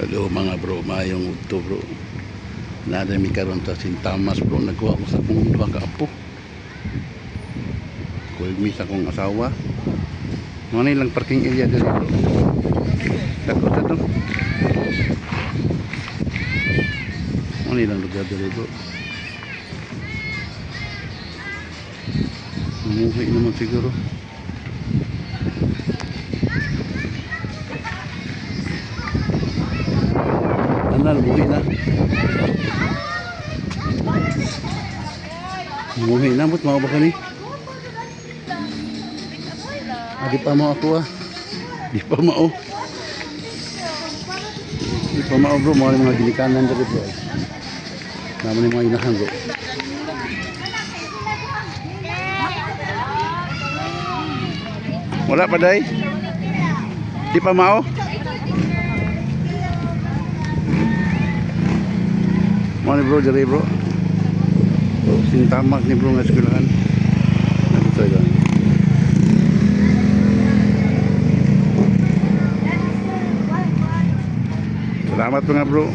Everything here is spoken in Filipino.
Hello mga bro, mayong udto bro. Nadami karon ta sintamas bro, nagkuha ko sa akong duha ka apo. Kuwag sa akong asawa. Ano lang parking area dito bro. Dako sa to. Ano lang lugar dito bro. Mamuhay naman siguro. Buhay na. Buhay na, ba't mao ba ka ni? Di pa mao ako ah. Di pa mao. Di pa mao bro, mga mga ginikanan dito bro. Naman yung mga inahan bro. Wala pa day? Di pa mao? Mana bro, jari bro. Sintamak ni bro nga sekolahan. Nandito yun. Salamat mga bro.